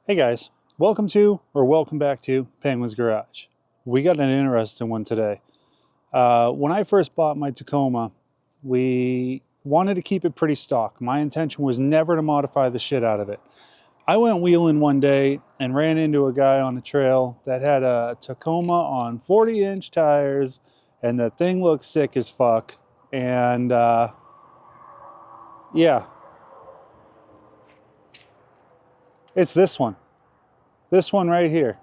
Hey guys, welcome back to Penguin's Garage. We got an interesting one today. When I first bought my Tacoma, we wanted to keep it pretty stock. My intention was never to modify the shit out of it. I went wheeling one day and ran into a guy on the trail that had a Tacoma on 40-inch tires, and the thing looked sick as fuck. And yeah, it's this one right here.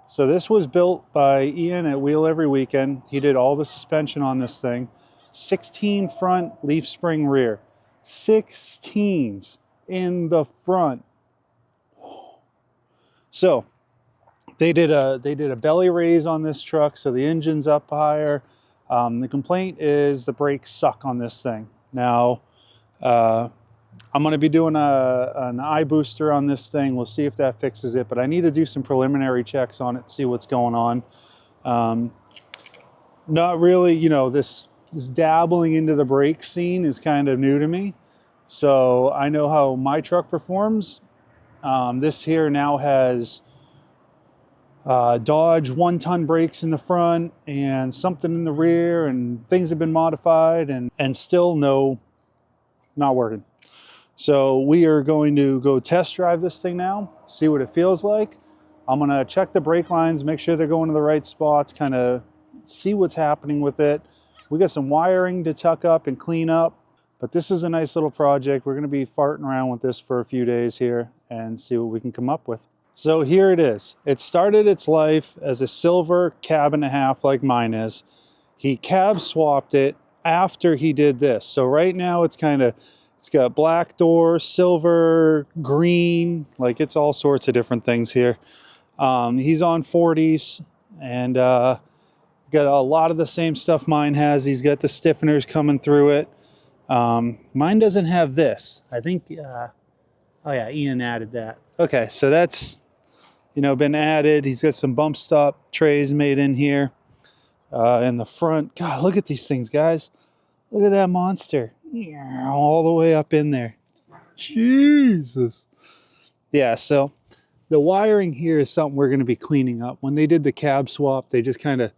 So this was built by Ian at Wheel Every Weekend. He did all the suspension on this thing. 16 front, leaf spring rear. 16s in the front. So they did a belly raise on this truck, so the engine's up higher. The complaint is the brakes suck on this thing. Now, I'm going to be doing an Ibooster on this thing. We'll see if that fixes it, but I need to do some preliminary checks on it, see what's going on. Not really, this dabbling into the brake scene is kind of new to me. So I know how my truck performs. This here now has Dodge 1-ton brakes in the front and something in the rear, and things have been modified and still not working. So we are going to go test drive this thing now, see what it feels like. I'm going to check the brake lines, make sure they're going to the right spots, kind of see what's happening with it. We got some wiring to tuck up and clean up, but this is a nice little project. We're going to be farting around with this for a few days here and see what we can come up with. So here it is. It started its life as a silver cab and a half like mine is. He cab swapped it after he did this. So right now it's got black door, silver, green, like it's all sorts of different things here. He's on 40s and got a lot of the same stuff mine has. He's got the stiffeners coming through it. Mine doesn't have this. I think, oh yeah, Ian added that. Okay, so that's, been added. He's got some bump stop trays made in here. In the front, God, look at these things, guys. Look at that monster. All the way up in there. Jesus. Yeah, so the wiring here is something we're going to be cleaning up. When they did the cab swap, they just kind of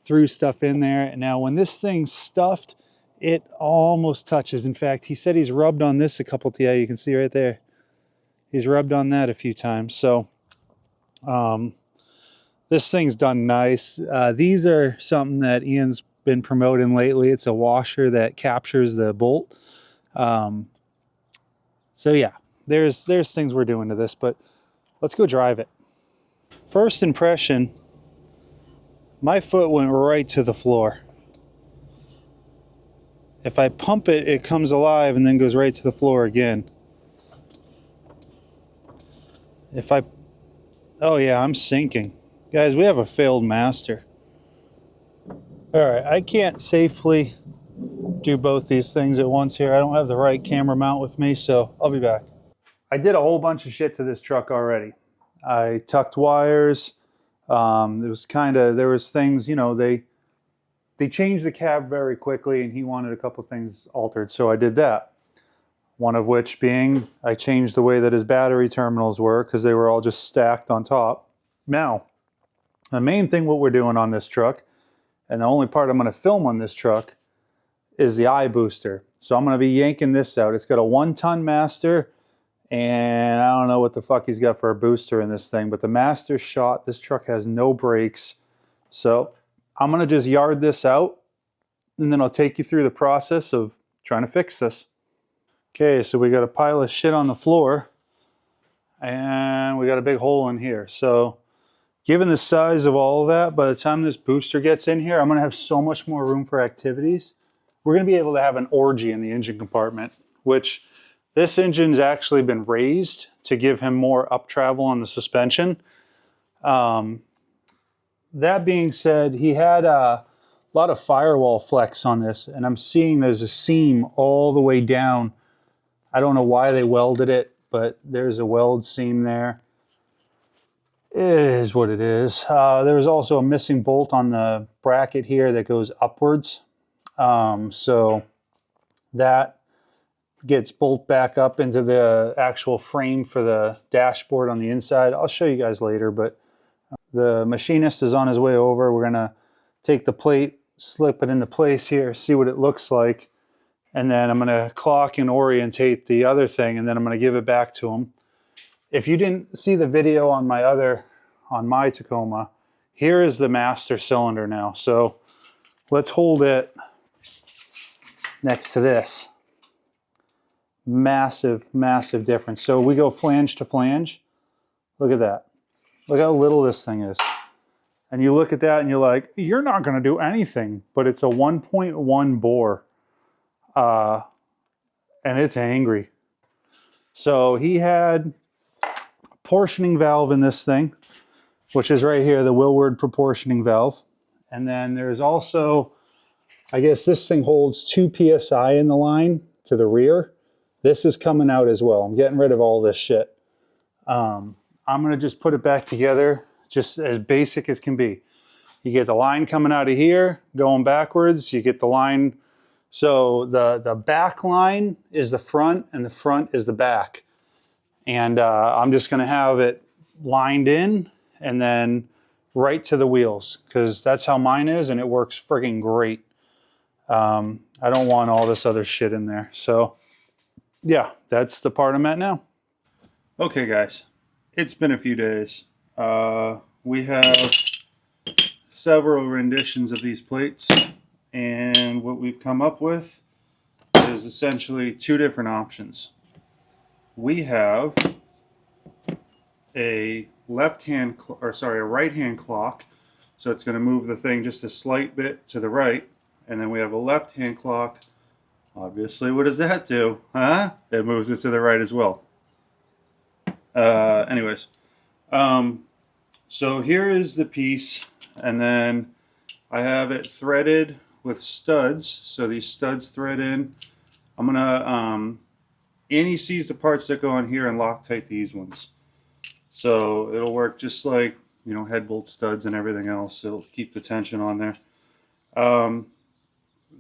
threw stuff in there. And now when this thing's stuffed, it almost touches. In fact, he said he's rubbed on this a couple times. Yeah, you can see right there. He's rubbed on that a few times. So this thing's done nice. These are something that Ian's been promoting lately. It's a washer that captures the bolt. So yeah, there's things we're doing to this, but let's go drive it. First impression, my foot went right to the floor. If I pump it, it comes alive and then goes right to the floor again. Oh yeah, I'm sinking. Guys, we have a failed master. All right, I can't safely do both these things at once here. I don't have the right camera mount with me, so I'll be back. I did a whole bunch of shit to this truck already. I tucked wires. There was things, they changed the cab very quickly and he wanted a couple things altered, so I did that. One of which being I changed the way that his battery terminals were because they were all just stacked on top. Now, the main thing what we're doing on this truck, and the only part I'm going to film on this truck, is the Ibooster. So I'm going to be yanking this out. It's got a 1-ton master, and I don't know what the fuck he's got for a booster in this thing, but the master's shot. This truck has no brakes. So I'm going to just yard this out, and then I'll take you through the process of trying to fix this. Okay, so we got a pile of shit on the floor, and we got a big hole in here. So given the size of all of that, by the time this booster gets in here, I'm going to have so much more room for activities. We're going to be able to have an orgy in the engine compartment, which this engine's actually been raised to give him more up travel on the suspension. That being said, he had a lot of firewall flex on this, and I'm seeing there's a seam all the way down. I don't know why they welded it, but there's a weld seam there. It is what it is. There was also a missing bolt on the bracket here that goes upwards. So that gets bolt back up into the actual frame for the dashboard on the inside. I'll show you guys later, but the machinist is on his way over. We're gonna take the plate, slip it into place here, see what it looks like, and then I'm gonna clock and orientate the other thing, and then I'm gonna give it back to him. If you didn't see the video on my Tacoma, here is the master cylinder now. So let's hold it next to this. Massive, massive difference. So we go flange to flange. Look at that. Look how little this thing is. And you look at that and you're like, you're not going to do anything, but it's a 1.1 bore. And it's angry. So he had portioning valve in this thing, which is right here, the Willward proportioning valve. And then there's also, I guess this thing holds 2 PSI in the line to the rear. This is coming out as well. I'm getting rid of all this shit. I'm gonna just put it back together, just as basic as can be. You get the line coming out of here, going backwards, you get the line. So the back line is the front and the front is the back. And I'm just gonna have it lined in and then right to the wheels, because that's how mine is and it works friggin' great. I don't want all this other shit in there. So yeah, that's the part I'm at now. Okay guys, it's been a few days. We have several renditions of these plates, and what we've come up with is essentially 2 different options. We have a right-hand clock, so it's going to move the thing just a slight bit to the right, and then we have a left-hand clock. Obviously, what does that do? Huh? It moves it to the right as well. Anyways, so here is the piece, and then I have it threaded with studs. So these studs thread in. I'm gonna Annie sees the parts that go on here and Loctite these ones. So it'll work just like, you know, head bolt studs and everything else. It'll keep the tension on there.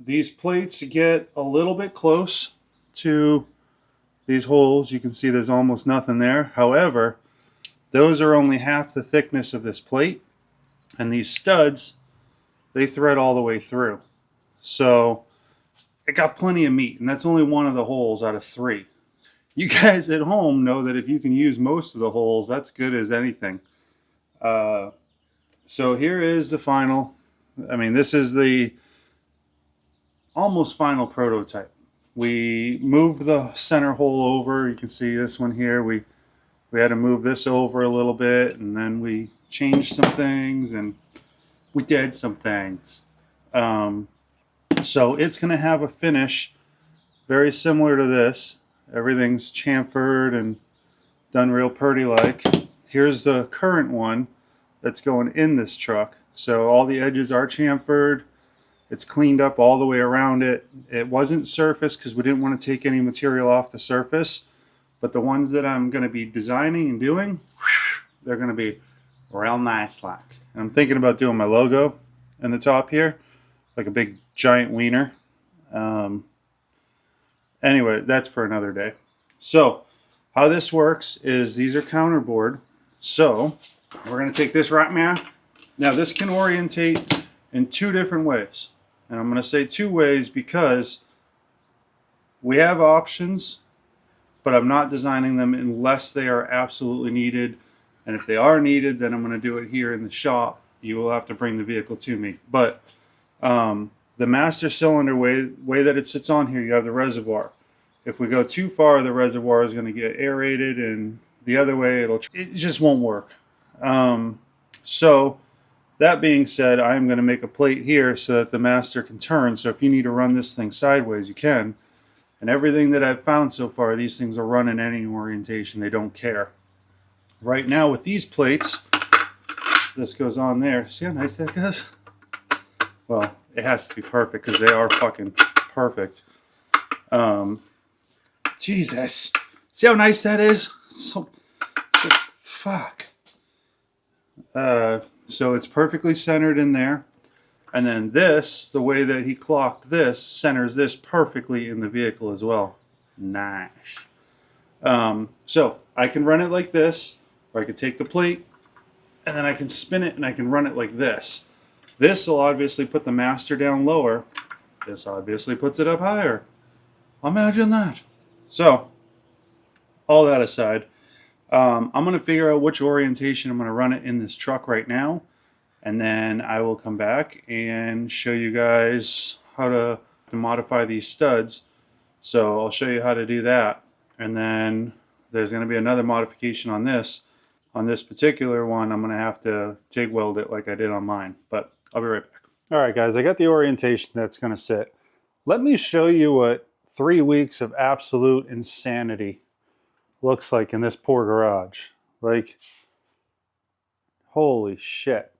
These plates get a little bit close to these holes. You can see there's almost nothing there. However, those are only half the thickness of this plate, and these studs, they thread all the way through. So it got plenty of meat, and that's only one of the holes out of 3. You guys at home know that if you can use most of the holes, that's good as anything. So here is the final. I mean, this is the almost final prototype. We moved the center hole over. You can see this one here. We had to move this over a little bit, and then we changed some things, and we did some things. So it's going to have a finish very similar to this. Everything's chamfered and done real pretty like. Here's the current one that's going in this truck. So all the edges are chamfered. It's cleaned up all the way around it. It wasn't surfaced because we didn't want to take any material off the surface. But the ones that I'm going to be designing and doing, they're going to be real nice like. And I'm thinking about doing my logo in the top here, like a big giant wiener. Anyway, that's for another day. So how this works is these are counterboard. So we're going to take this right now. Now this can orientate in 2 different ways. And I'm going to say 2 ways because we have options, but I'm not designing them unless they are absolutely needed. And if they are needed, then I'm going to do it here in the shop. You will have to bring the vehicle to me. But the master cylinder way that it sits on here, you have the reservoir. If we go too far, the reservoir is going to get aerated, and the other way, it just won't work. So that being said, I'm going to make a plate here so that the master can turn. So if you need to run this thing sideways, you can. And everything that I've found so far, these things will run in any orientation. They don't care. Right now with these plates, this goes on there. See how nice that goes? Well, it has to be perfect because they are fucking perfect. Jesus. See how nice that is? So fuck. So it's perfectly centered in there. And then this, the way that he clocked this, centers this perfectly in the vehicle as well. Nice. So I can run it like this, or I can take the plate and then I can spin it and I can run it like this. This will obviously put the master down lower. This obviously puts it up higher. Imagine that. So, all that aside, I'm going to figure out which orientation I'm going to run it in this truck right now. And then I will come back and show you guys how to modify these studs. So I'll show you how to do that. And then there's going to be another modification on this. On this particular one, I'm going to have to TIG weld it like I did on mine. But I'll be right back. All right, guys, I got the orientation that's going to sit. Let me show you what 3 weeks of absolute insanity looks like in this poor garage. Like, holy shit.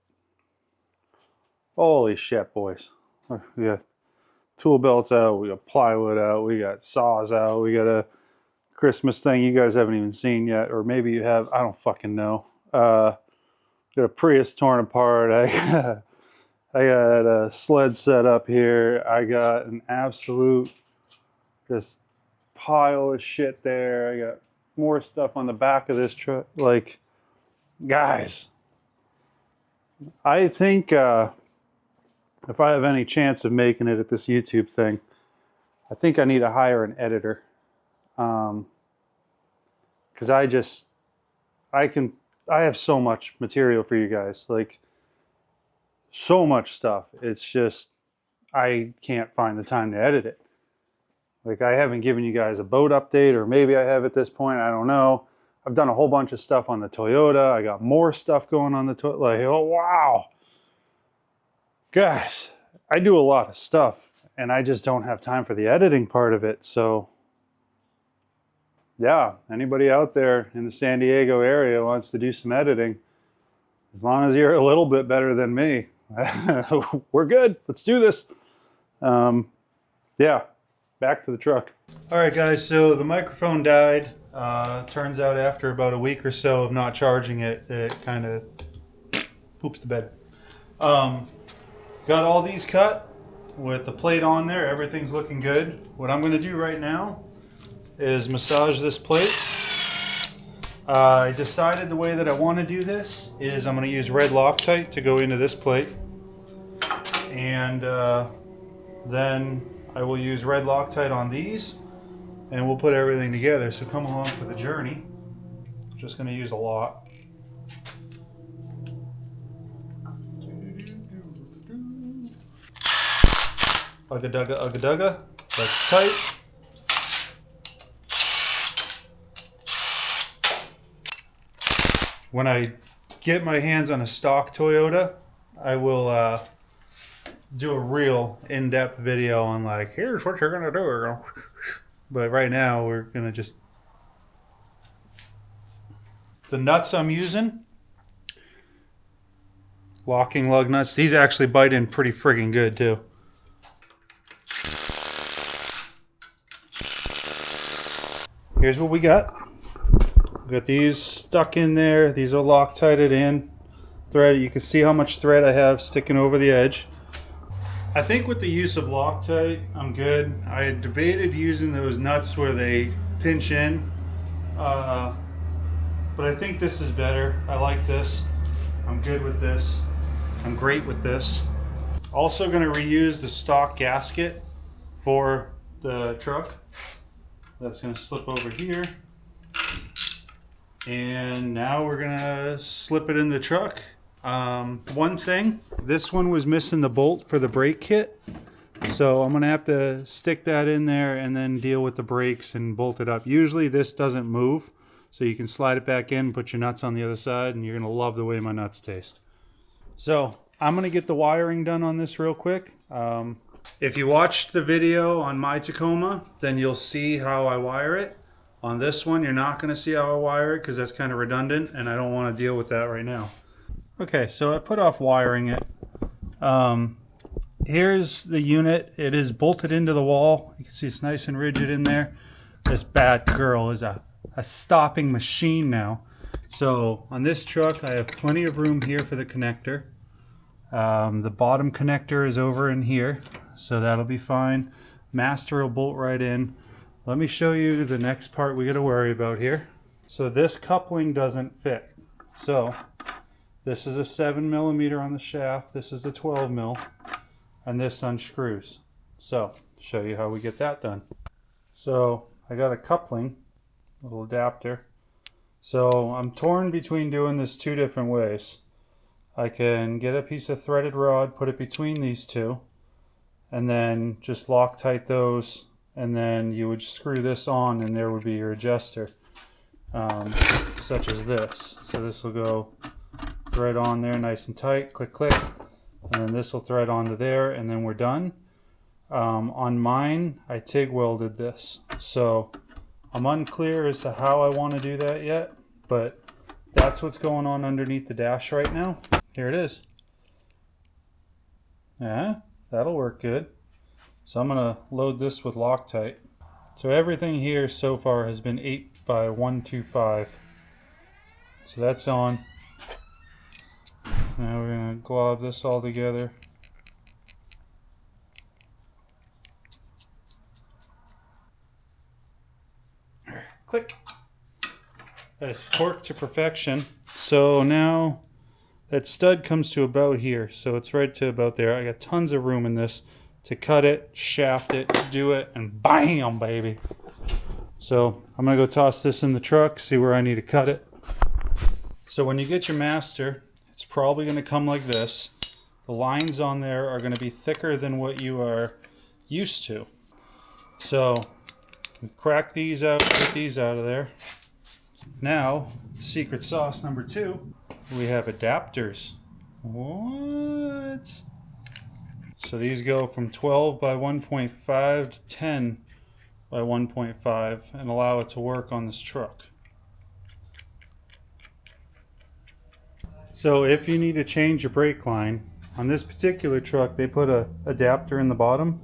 Holy shit, boys. We got tool belts out, we got plywood out, we got saws out, we got a Christmas thing you guys haven't even seen yet, or maybe you have, I don't fucking know. Got a Prius torn apart. I got a sled set up here. I got an absolute just pile of shit there. I got more stuff on the back of this truck. Like, guys, I think if I have any chance of making it at this YouTube thing, I think I need to hire an editor. Because I have so much material for you guys. Like, so much stuff. It's just, I can't find the time to edit it. Like, I haven't given you guys a boat update, or maybe I have at this point, I don't know. I've done a whole bunch of stuff on the Toyota. I got more stuff going on the Toyota. Like, oh, wow. Guys, I do a lot of stuff, and I just don't have time for the editing part of it. So, yeah, anybody out there in the San Diego area wants to do some editing, as long as you're a little bit better than me, we're good. Let's do this. Yeah, back to the truck. All right, guys, so the microphone died. Turns out after about a week or so of not charging it, it kind of poops to bed. Got all these cut with the plate on there. Everything's looking good. What I'm going to do right now is massage this plate. I decided the way that I want to do this is I'm going to use red Loctite to go into this plate, and then I will use red Loctite on these, and we'll put everything together. So come along for the journey. I'm just going to use a lot. Ugga dugga, ugga dugga. That's tight. When I get my hands on a stock Toyota, I will do a real in-depth video on, like, here's what you're gonna do. But right now we're gonna just, the nuts I'm using, locking lug nuts. These actually bite in pretty friggin' good too. Here's what we got. We got these stuck in there. These are Loctited in. Thread. You can see how much thread I have sticking over the edge. I think with the use of Loctite, I'm good. I had debated using those nuts where they pinch in, but I think this is better. I like this. I'm good with this. I'm great with this. Also going to reuse the stock gasket for the truck. That's going to slip over here. And now we're gonna slip it in the truck. One thing, this one was missing the bolt for the brake kit, so I'm gonna have to stick that in there and then deal with the brakes and bolt it up. Usually this doesn't move, so you can slide it back in, put your nuts on the other side, and you're gonna love the way my nuts taste. So I'm gonna get the wiring done on this real quick. If you watched the video on my Tacoma, then you'll see how I wire it. On this one, you're not going to see how I wire it because that's kind of redundant, and I don't want to deal with that right now. Okay, so I put off wiring it. Here's the unit. It is bolted into the wall. You can see it's nice and rigid in there. This bad girl is a stopping machine now. So on this truck, I have plenty of room here for the connector. The bottom connector is over in here, so that'll be fine. Master will bolt right in. Let me show you the next part we got to worry about here. So this coupling doesn't fit. So this is a 7mm on the shaft, this is a 12mm, and this unscrews. So show you how we get that done. So I got a coupling, little adapter. So I'm torn between doing this two different ways. I can get a piece of threaded rod, put it between these two, and then just Loctite those, and then you would screw this on and there would be your adjuster, such as this. So this will go thread on there nice and tight, click click, and then this will thread onto there, and then we're done. On mine, I TIG welded this, so I'm unclear as to how I want to do that yet, but that's what's going on underneath the dash right now. Here it is. Yeah, that'll work good. So I'm gonna load this with Loctite. So everything here so far has been 8x125. So that's on. Now we're gonna glob this all together. Click. That is torqued to perfection. So now that stud comes to about here. So it's right to about there. I got tons of room in this to cut it, shaft it, do it, and bam, baby. So I'm gonna go toss this in the truck, see where I need to cut it. So when you get your master, it's probably gonna come like this. The lines on there are gonna be thicker than what you are used to. So we crack these out, get these out of there. Now, secret sauce number 2, we have adapters. What? So these go from 12x1.5 to 10x1.5 and allow it to work on this truck. So if you need to change your brake line, on this particular truck they put an adapter in the bottom.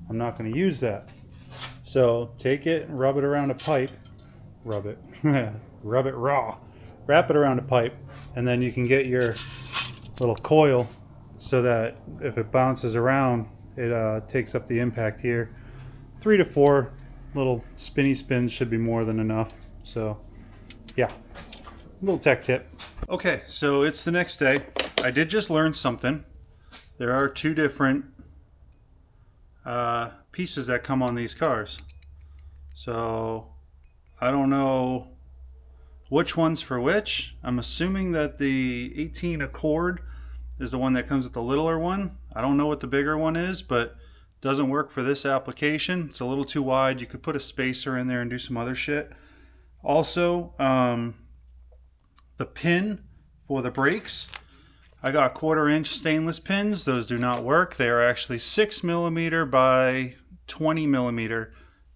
I'm not going to use that. So take it and rub it around a pipe. Rub it. Rub it raw. Wrap it around a pipe, and then you can get your little coil so that if it bounces around, it takes up the impact here. 3 to 4 little spinny spins should be more than enough. So yeah, little tech tip. Okay, so it's the next day. I did just learn something. There are 2 different pieces that come on these cars. So I don't know which one's for which. I'm assuming that the 18 Accord is the one that comes with the littler one. I don't know what the bigger one is, but it doesn't work for this application. It's a little too wide. You could put a spacer in there and do some other shit. Also, the pin for the brakes, I got 1/4 inch stainless pins. Those do not work. They are actually 6mm by 20mm are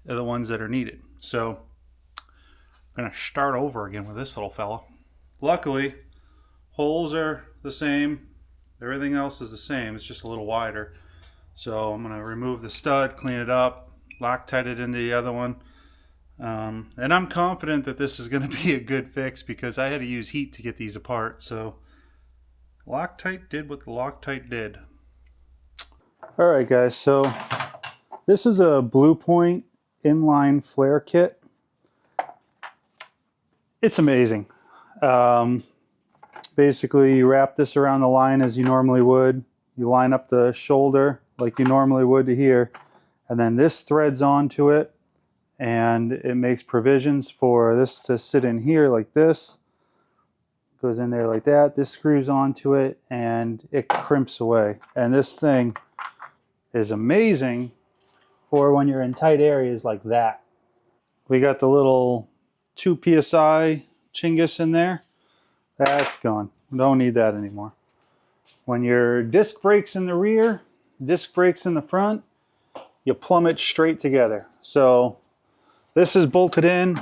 the ones that are needed. So I'm gonna start over again with this little fella. Luckily, holes are the same. Everything else is the same. It's just a little wider. So I'm gonna remove the stud, clean it up, Loctite it into the other one. And I'm confident that this is gonna be a good fix because I had to use heat to get these apart. So Loctite did what the Loctite did. All right, guys. So this is a Blue Point inline flare kit. It's amazing. Basically, you wrap this around the line as you normally would. You line up the shoulder like you normally would to here, and then this threads onto it, and it makes provisions for this to sit in here like this. Goes in there like that. This screws onto it, and it crimps away. And this thing is amazing for when you're in tight areas like that. We got the little 2 psi chingus in there. That's gone. Don't need that anymore. When your disc brakes in the rear, disc brakes in the front, you plumb it straight together. So this is bolted in.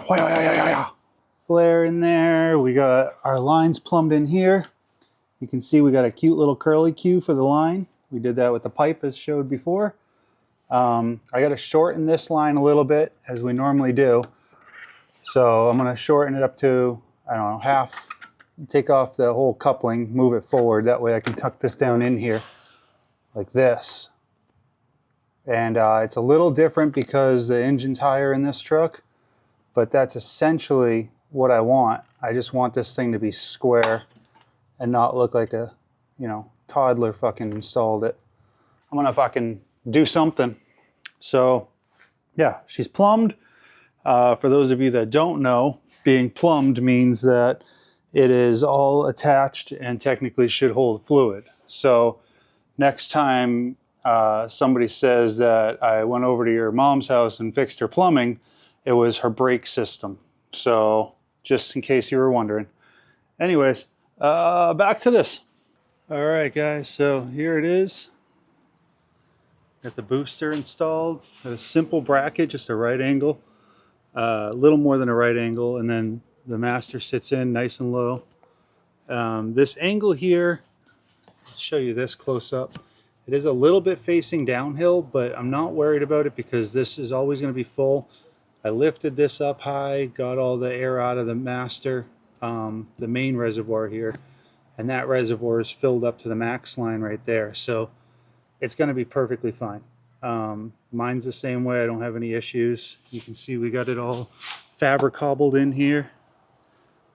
Flare in there. We got our lines plumbed in here. You can see we got a cute little curly Q for the line. We did that with the pipe as showed before. I got to shorten this line a little bit as we normally do. So I'm going to shorten it up to, I don't know, half. Take off the whole coupling, move it forward. That way I can tuck this down in here like this. And it's a little different because the engine's higher in this truck, but that's essentially what I want. I just want this thing to be square and not look like a, you know, toddler fucking installed it. I'm gonna fucking do something. So yeah, she's plumbed. For those of you that don't know, being plumbed means that it is all attached and technically should hold fluid. So next time somebody says that I went over to your mom's house and fixed her plumbing, it was her brake system. So just in case you were wondering. Anyways, back to this. All right, guys, so here it is. Got the booster installed. A simple bracket, just a right angle. A little more than a right angle, and then the master sits in nice and low. This angle here, I'll show you this close up. It is a little bit facing downhill, but I'm not worried about it because this is always going to be full. I lifted this up high, got all the air out of the master, the main reservoir here, and that reservoir is filled up to the max line right there. So it's going to be perfectly fine. Mine's the same way. I don't have any issues. You can see we got it all fabric cobbled in here.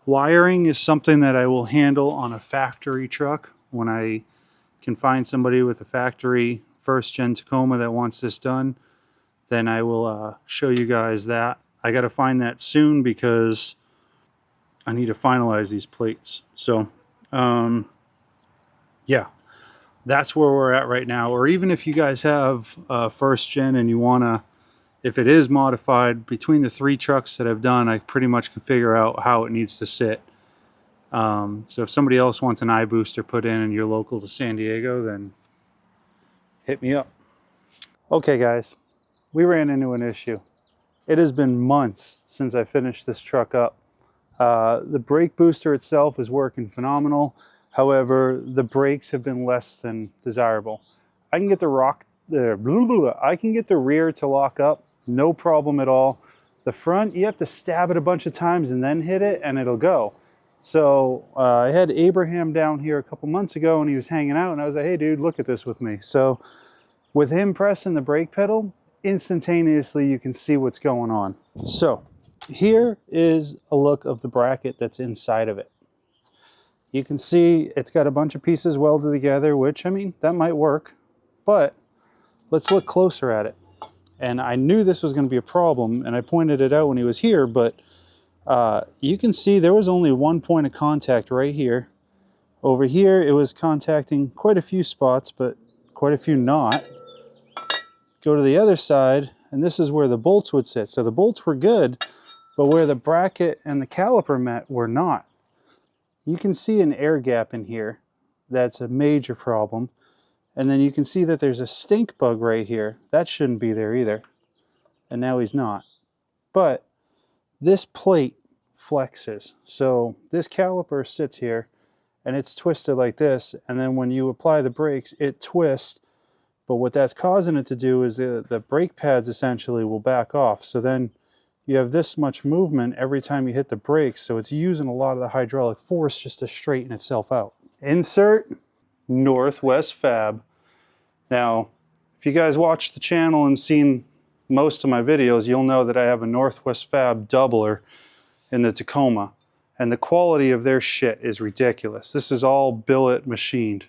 Wiring is something that I will handle on a factory truck. When I can find somebody with a factory first gen Tacoma that wants this done, then I will show you guys that. I got to find that soon because I need to finalize these plates. So yeah, that's where we're at right now. Or even if you guys have first gen and you want to, if it is modified, between the 3 trucks that I've done, I pretty much can figure out how it needs to sit. So if somebody else wants an Ibooster put in and you're local to San Diego, then hit me up. Okay guys, we ran into an issue. It has been months since I finished this truck up. The brake booster itself is working phenomenal. However, the brakes have been less than desirable. I can get the rear to lock up, no problem at all. The front, you have to stab it a bunch of times and then hit it and it'll go. So I had Abraham down here a couple months ago and he was hanging out and I was like, hey dude, look at this with me. So with him pressing the brake pedal, instantaneously you can see what's going on. So here is a look of the bracket that's inside of it. You can see it's got a bunch of pieces welded together, which, I mean, that might work, but let's look closer at it. And I knew this was going to be a problem, and I pointed it out when he was here, but you can see there was only one point of contact right here. Over here, it was contacting quite a few spots, but quite a few not. Go to the other side, and this is where the bolts would sit. So the bolts were good, but where the bracket and the caliper met were not. You can see an air gap in here. That's a major problem. And then you can see that there's a stink bug right here. That shouldn't be there either. And now he's not. But this plate flexes. So this caliper sits here and it's twisted like this. And then when you apply the brakes, it twists. But what that's causing it to do is the brake pads essentially will back off. So then you have this much movement every time you hit the brakes. So it's using a lot of the hydraulic force just to straighten itself out. Insert Northwest Fab. Now, if you guys watch the channel and seen most of my videos, you'll know that I have a Northwest Fab doubler in the Tacoma. And the quality of their shit is ridiculous. This is all billet machined.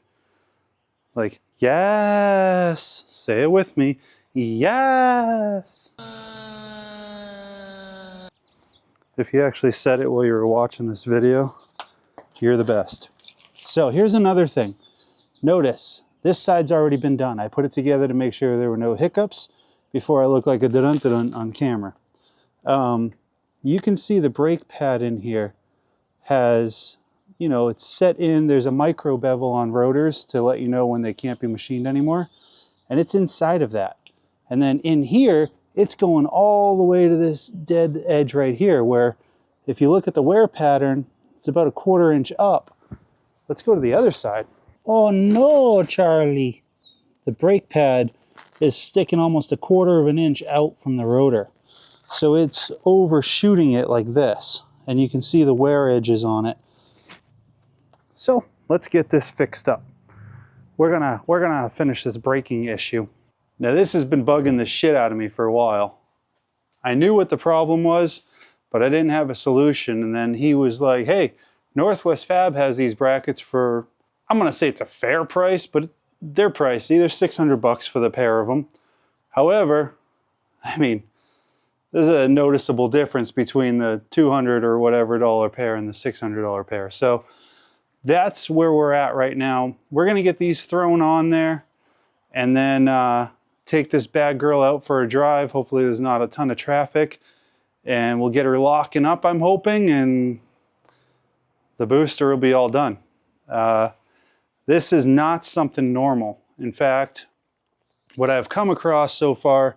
Like, yes! Say it with me. Yes! If you actually said it while you were watching this video, you're the best. So here's another thing. Notice, this side's already been done. I put it together to make sure there were no hiccups before I look like a dun-dun-dun on camera. You can see the brake pad in here has, you know, it's set in. There's a micro bevel on rotors to let you know when they can't be machined anymore. And it's inside of that. And then in here, it's going all the way to this dead edge right here, where if you look at the wear pattern, it's about a 1/4 inch up. Let's go to the other side. Oh no, Charlie. The brake pad is sticking almost a 1/4 inch out from the rotor. So it's overshooting it like this. And you can see the wear edges on it. So let's get this fixed up. We're gonna finish this braking issue. Now this has been bugging the shit out of me for a while. I knew what the problem was, but I didn't have a solution. And then he was like, hey, Northwest Fab has these brackets for, I'm going to say it's a fair price, but they're pricey. They're $600 for the pair of them. However, I mean, there's a noticeable difference between the $200 or whatever dollar pair and the $600 pair. So that's where we're at right now. We're going to get these thrown on there and then take this bad girl out for a drive. Hopefully there's not a ton of traffic. And we'll get her locking up, I'm hoping, and the booster will be all done. This is not something normal. In fact, what I've come across so far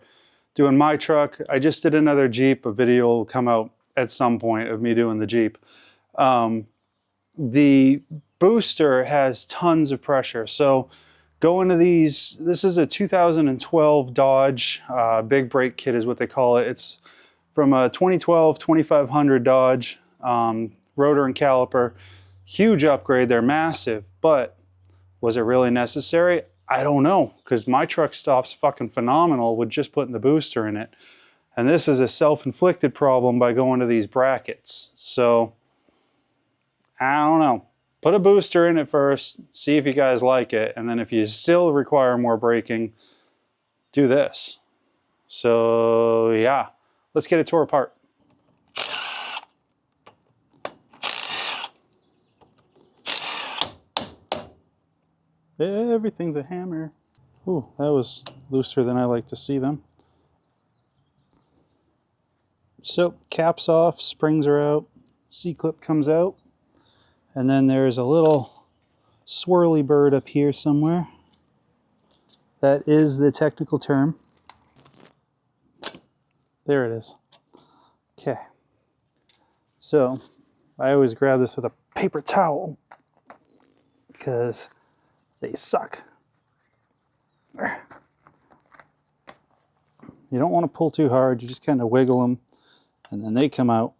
doing my truck, I just did another Jeep. A video will come out at some point of me doing the Jeep. The booster has tons of pressure. So go into these, this is a 2012 Dodge big brake kit is what they call it. It's from a 2012 2500 Dodge, rotor and caliper. Huge upgrade, they're massive, but was it really necessary? I don't know, because my truck stops fucking phenomenal with just putting the booster in it. And this is a self-inflicted problem by going to these brackets. So, I don't know. Put a booster in it first, see if you guys like it, and then if you still require more braking, do this. So, yeah. Let's get it tore apart. Everything's a hammer. Ooh, that was looser than I like to see them. So, cap's off, springs are out, C-clip comes out, and then there's a little swirly bird up here somewhere. That is the technical term. There it is. Okay. So, I always grab this with a paper towel because they suck. You don't want to pull too hard, you just kind of wiggle them and then they come out.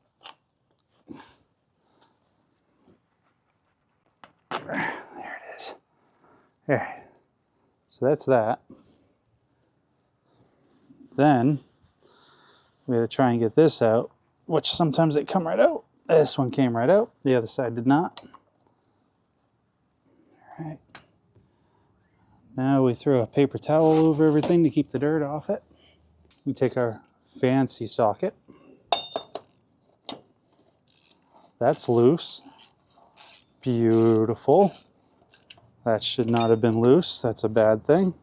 There it is. All right. So that's that. Then we got to try and get this out, which sometimes they come right out. This one came right out, the other side did not. All right. Now we throw a paper towel over everything to keep the dirt off it. We take our fancy socket. That's loose. Beautiful. That should not have been loose. That's a bad thing.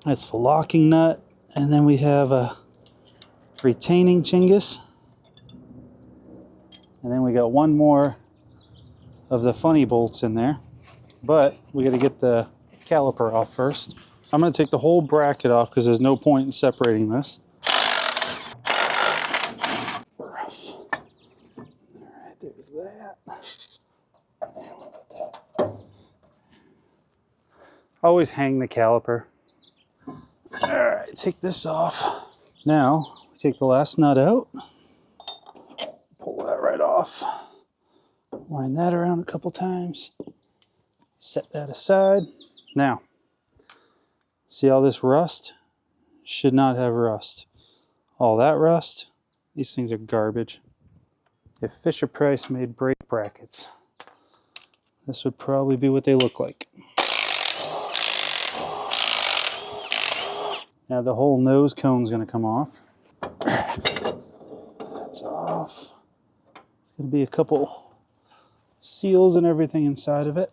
That's the locking nut. And then we have a retaining chingus. And then we got one more of the funny bolts in there. But we got to get the caliper off first. I'm going to take the whole bracket off because there's no point in separating this. Alright, there's that. Always hang the caliper. Alright, take this off. Now, we take the last nut out. Pull that right off. Wind that around a couple times. Set that aside. Now, see all this rust? Should not have rust. All that rust, these things are garbage. If Fisher-Price made brake brackets, this would probably be what they look like. Now the whole nose cone's going to come off. That's off. There's going to be a couple seals and everything inside of it.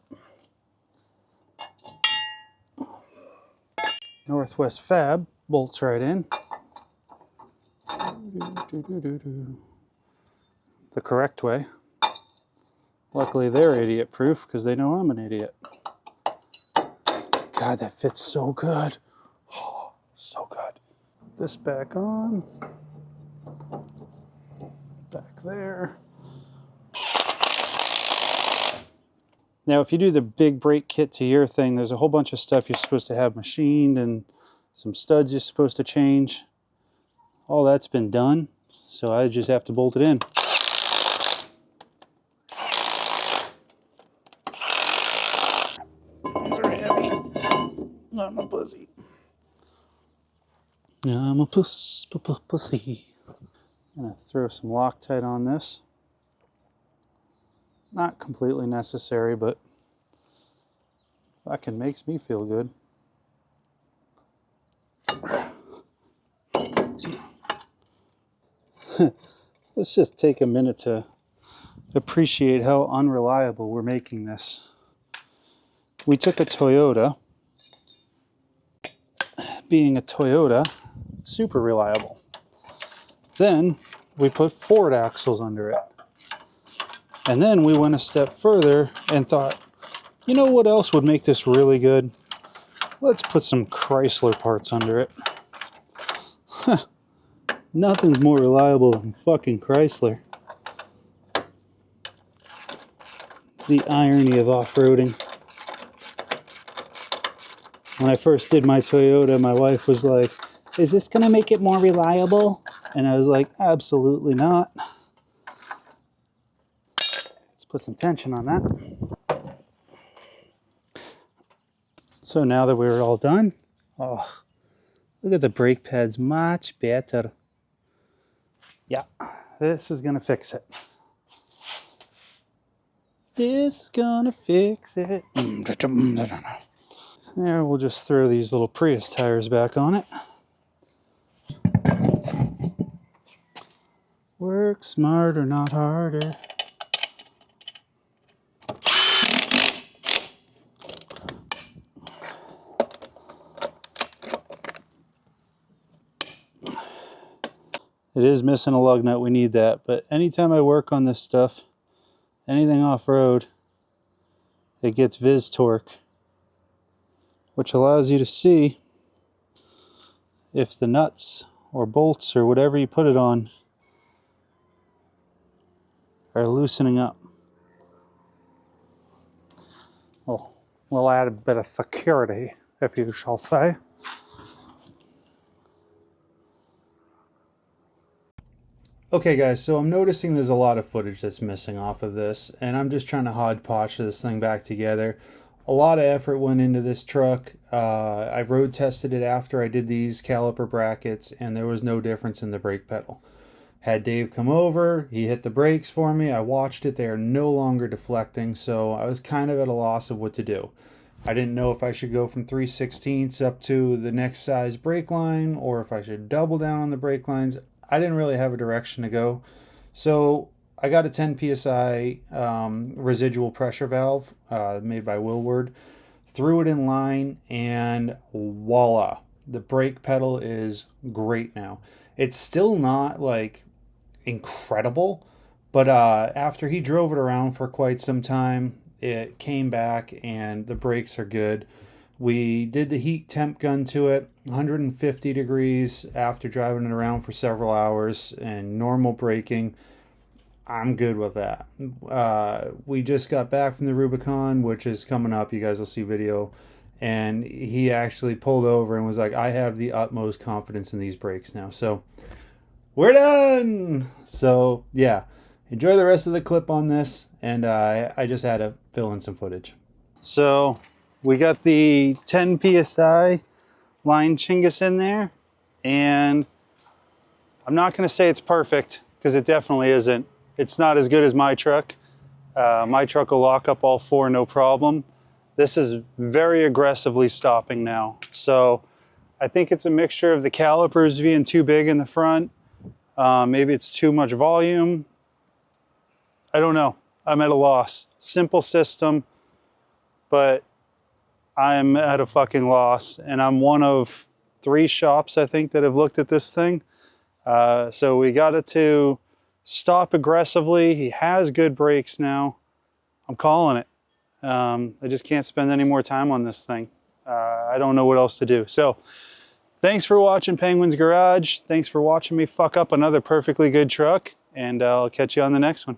Northwest Fab bolts right in. The correct way. Luckily they're idiot proof because they know I'm an idiot. God, that fits so good. Oh, so good. Put this back on. Back there. Now, if you do the big brake kit to your thing, there's a whole bunch of stuff you're supposed to have machined and some studs you're supposed to change. All that's been done, so I just have to bolt it in. These are heavy. I'm a pussy. I'm a pussy. I'm gonna throw some Loctite on this. Not completely necessary, but fucking makes me feel good. Let's just take a minute to appreciate how unreliable we're making this. We took a Toyota, being a Toyota, super reliable. Then we put Ford axles under it. And then we went a step further and thought, you know what else would make this really good? Let's put some Chrysler parts under it. Nothing's more reliable than fucking Chrysler. The irony of off-roading. When I first did my Toyota, my wife was like, is this gonna make it more reliable? And I was like, absolutely not. Let's put some tension on that. So now that we're all done, oh, look at the brake pads, much better. Yeah, this is gonna fix it. This is gonna fix it. There, we'll just throw these little Prius tires back on it. Work smarter, not harder. It is missing a lug nut, we need that, but anytime I work on this stuff, anything off-road, it gets Viz torque, which allows you to see if the nuts or bolts or whatever you put it on are loosening up. Well, we'll add a bit of security, if you shall say. Okay guys, so I'm noticing there's a lot of footage that's missing off of this, and I'm just trying to hodgepodge this thing back together. A lot of effort went into this truck. I road tested it after I did these caliper brackets, and there was no difference in the brake pedal. Had Dave come over, he hit the brakes for me, I watched it, they are no longer deflecting, so I was kind of at a loss of what to do. I didn't know if I should go from 3/16 up to the next size brake line, or if I should double down on the brake lines. I didn't really have a direction to go. So I got a 10 PSI residual pressure valve made by Willward, threw it in line, and voila, the brake pedal is great now. It's still not like incredible, but after he drove it around for quite some time, it came back and the brakes are good. We did the heat temp gun to it, 150 degrees after driving it around for several hours and normal braking. I'm good with that. We just got back from the Rubicon, which is coming up. You guys will see video. And he actually pulled over and was like, I have the utmost confidence in these brakes now. So we're done. So yeah, enjoy the rest of the clip on this. And I just had to fill in some footage. So we got the 10 PSI line Chingus in there, and I'm not going to say it's perfect because it definitely isn't. It's not as good as my truck. My truck will lock up all four no problem. This is very aggressively stopping now. So I think it's a mixture of the calipers being too big in the front. Maybe it's too much volume. I don't know. I'm at a loss. Simple system, but I'm at a fucking loss, and I'm one of 3 shops, I think, that have looked at this thing. So we got it to stop aggressively. He has good brakes now. I'm calling it. I just can't spend any more time on this thing. I don't know what else to do. So thanks for watching Penguin's Garage. Thanks for watching me fuck up another perfectly good truck, and I'll catch you on the next one.